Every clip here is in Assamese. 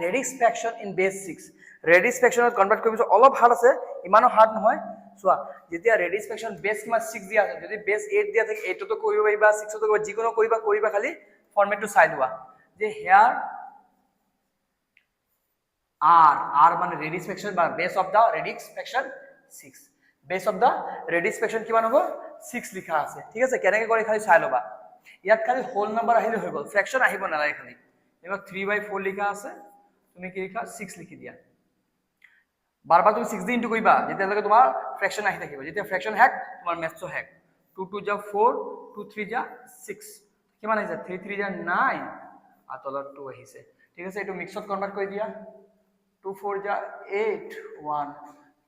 ৰেডিক্স ফ্ৰেকশ্যন ইন বেছ 6 ৰেডিক্স ফ্ৰেকশ্যনত কনভাৰ্ট কৰিব অলপ হাৰ্ড আছে ইমানো হাৰ্ড নহয় চোৱা যেতিয়া ৰেডিক্স ফ্ৰেকশ্যন বেছ কিমান 6 দিয়া আছে যদি বেছ 8 দিয়া থাকে 8 তো কৰিব পাৰিবা 6 তো কৰিব যিকোনো কৰিবা খালি ফৰ্মেটটো চাই লোৱা যে হেয়াৰ R মানে ৰেডিক্স ফ্ৰেকশ্যন বা বেছ অফ দা ৰেডিক্স ফ্ৰেকশ্যন 6 বেছ অফ দা ৰেডিক্স ফ্ৰেকশ্যন কিমান হ'ব 6 লিখা আছে ঠিক আছে কেনেকৈ কৰি খালি চাই ল'বা ইয়াত খালি হোল নাম্বাৰ আহিলে হৈ গ'ল ফ্ৰেকশ্যন আহিব নালাগে খালি এবাৰ 3/4 লিখা আছে তুমি কি লিখা 6 লিখি দিয়া বাৰবাৰ তুমি 6 দি ইনটু কৰিবা যেতিয়ালৈকে তোমাৰ ফ্ৰেকশ্যন আহি থাকিব যেতিয়া ফ্ৰেকশ্যন হেক তোমাৰ মেথছো হেক 2 2 যা 4 2 3 যা 6 কিমান আহিছে 3 3 যা 9 আৰু তলত 2 আহিছে ঠিক আছে এইটো মিক্সত কনভাৰ্ট কৰি দিয়া 2 4 যা 8 1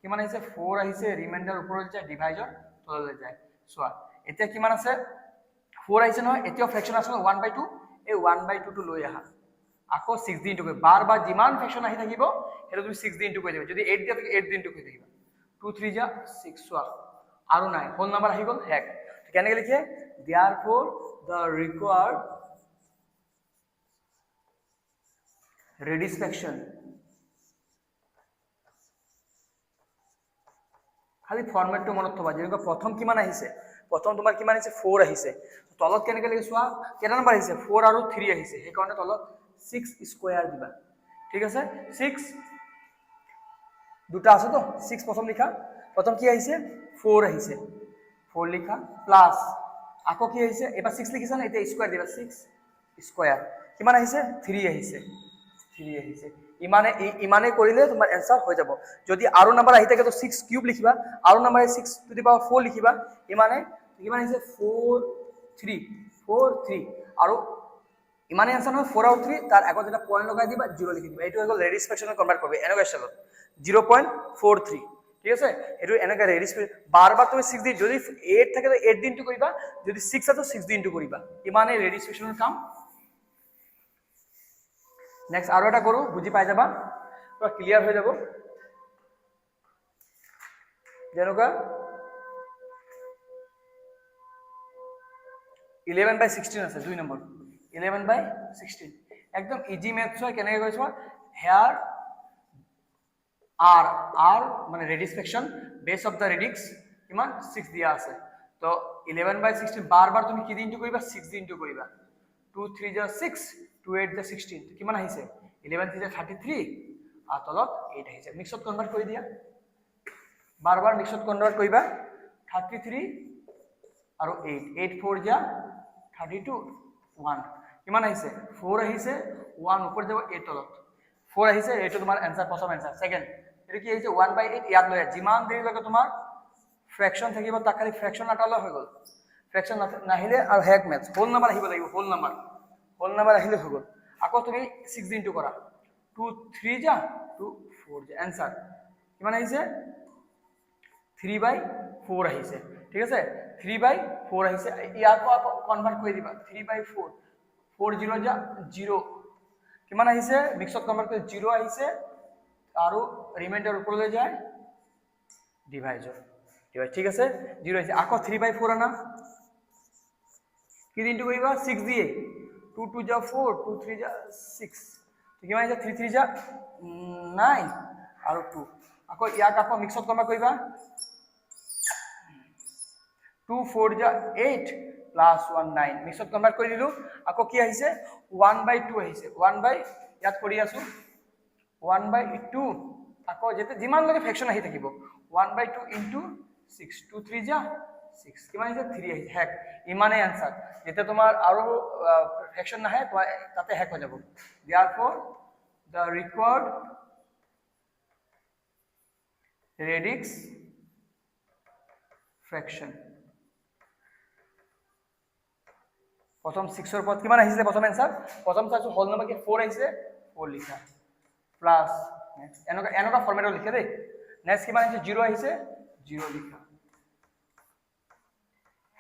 কিমান আহিছে 4 আহিছে ৰিমাইন্ডাৰ ওপৰত যায় ডিভাইডৰ তললৈ যায় চোৱা এতিয়া কিমান আছে 4 আহিছে নহয় এতিয়া ফ্ৰেকশ্যন আছে 1/2 এই 1/2 টো লৈ আহা আকৌ 6 দি ইনটু কৰি বাৰ যিমান ফ্ৰেকশ্যন আহি থাকিব হেটো তুমি 6 দি ইনটু কৰি দিবা যদি 8 দিয়া থাকে 8 দি ইনটু কৰি দিবা 2 3 যা 6 চোৱা আৰু নাই হোল নাম্বাৰ আহি গ'ল হেক কেনেকৈ লিখে therefore the required ৰেডিক্স ফ্ৰেকশ্যন খালি ফৰ্মেটটো মনত থবা যেনেকৈ প্ৰথম কিমান আহিছে প্ৰথম তোমাৰ কিমান আহিছে 4 আহিছে তলত কেনেকৈ লিখি চোৱা কেটা নম্বৰ আহিছে 4 আৰু 3 আহিছে সেই কাৰণে তলত 6 স্কয়াৰ দিবা ঠিক আছে 6 দুটা আছে তো 6 প্ৰথম লিখা প্ৰথম কি আহিছে 4 আহিছে 4 লিখা প্লাস আকৌ কি আহিছে এবাৰ 6 লিখিছা না এতিয়া স্কয়াৰ দিবা 6 স্কয়াৰ কিমান আহিছে 3 আহিছে 3 আহিছে ইমানে কৰিলে তোমাৰ आंसर হৈ যাব যদি আৰু নাম্বাৰ আহি থাকে তো 6 কিউব লিখিবা আৰু নাম্বাৰ 6 টু দি পাৱাৰ 4 লিখিবা ইমানে কিমান আহিছে 4 3 আৰু ইমানে आंसर হয় 4 আৰু 3 তাৰ আগত এটা পয়েন্ট লগাই দিবা 0 লিখি দিবা এইটো হৈ গ'ল ৰেডিক্স ফ্ৰেকশ্যনত কনভাৰ্ট কৰিবা এনেকুৱা স্টাইলত 0.43 ঠিক আছে এটো এনেকা ৰেডিক্স বাৰবাৰ তুমি 6 দি যদি 8 থাকে তো 8 দি ইনটু কৰিবা যদি 6 আছে তো 6 দি ইনটু কৰিবা ইমানে ৰেডিক্স ফ্ৰেকশ্যনৰ কাম নেক্সট আৰু এটা কৰো বুজি পাই যাবা পুৰা ক্লিয়াৰ হৈ যাব যেনেকুৱা 11/16 আছে 2 নম্বৰ 11/16 একদম ইজি ম্যাথছ হয় কেনেকৈ কৰিছো হেয়াৰ R মানে ৰেডিক্স ফ্ৰেকশ্যন বেস অফ দা ৰেডিক্স কিমান 6 দিয়া আছে তো 11/16 বাৰবাৰ তুমি কি দি ইনটু কৰিবা 6 দি ইনটু কৰিবা 2 3 যা 6 2 8 যা 16 কিমান আহিছে 11 3 যা 33 আৰু তলত 8 আহিছে মিক্সত কনভাৰ্ট কৰি দিয়া বাৰবাৰ মিক্সত কনভাৰ্ট কৰিবা 33 আৰু 8 8 4 যা 32 1 কিমান আহিছে 4 আহিছে 1 ওপৰ যাব 8 তলত 4 আহিছে এইটো তোমাৰ आंसर প্ৰথম आंसर সেকেন্ড এটো কি আহিছে 1/8 ইয়াত লৈ যিমান দেৰি লাগে তোমাৰ ফ্ৰেকশ্যন থাকিব তাক খালি ফ্ৰেকশ্যন আটালা হৈ গ'ল ফ্ৰেকশ্যন নাহিলে আৰু হেক ম্যাথ হোল নাম্বাৰ আহিব লাগিব হোল নাম্বাৰ আহিলে হৈ গ'ল আকৌ তুমি 6 ইনটু কৰা 2 3 যা 2 4 যা आंसर কিমান আহিছে 3/4 আহিছে ঠিক আছে 3/4 আহিছে ইয়াকো আকৌ কনভাৰ্ট কৰি দিবা 3/4 4 0 যা 0 কিমান আহিছে মিক্সত কনভাৰ্ট কৰি 0 আহিছে আৰু ৰিমাইন্ডাৰ ওপৰলৈ যায় ডিভাইডৰ ঠিক আছে 0 আহিছে আকৌ 3/4 আনা কি ইনটু কৰিবা 6 দিয়ে 2 2 যা 4 2 3 যা 6 তো কিমান আহিছে 3 3 যা 9 আৰু 2 আকৌ ইয়াক আকৌ মিক্সত কনভাৰ্ট কৰিবা 2 4 যা 8 প্লাস 1 9 মিক্সত কনভাৰ্ট কৰি দিলো আকৌ কি আহিছে 1/2 আহিছে 1 ইয়াত কৰি আছো 1/2 আকৌ যেতে যিমান লগে ফ্ৰেকশ্যন আহি থাকিব 1/2 ইনটু 6 2 3 যা 6 কিমান আহিছে 3 আহিছে হেক ইমানে आंसर যেতে তোমাৰ আৰু ফ্ৰেকশ্যন নাহে তাতে হেক হৈ যাব therefore the required ৰেডিক্স ফ্ৰেকশ্যন প্ৰথম 6 ৰ পদ কিমান আহিছে প্ৰথম आंसर প্ৰথম চাইছো হোল নম্বৰ কি 4 আহিছে 4 লিখা প্লাস এনেকা ফৰমেটত লিখে দেই নেক্সট কিমান আহিছে 0 আহিছে 0 লিখা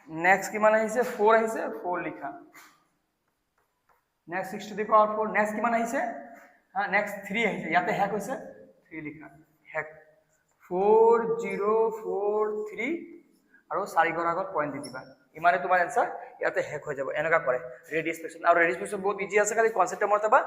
নেক্সট কিমান আহিছে 4 আহিছে 4 লিখা next 6 to the power 4 next কিমান আহিছে নেক্সট 3 আহিছে ইয়াতে হেক হৈছে 3 লিখা হেক 4 0 4 3 আৰু 4 ঘৰ আগত পইণ্ট দি দিবা ইমানে তোমাৰ आंसर ইয়াতে হেক হৈ যাব এনেকা কৰে ৰেডিক্স ফ্ৰেকশ্যন আৰু ৰেডিক্স ফ্ৰেকশ্যন বহুত ইজি আছে খালি কনসেপ্ট মনত ৰাখবা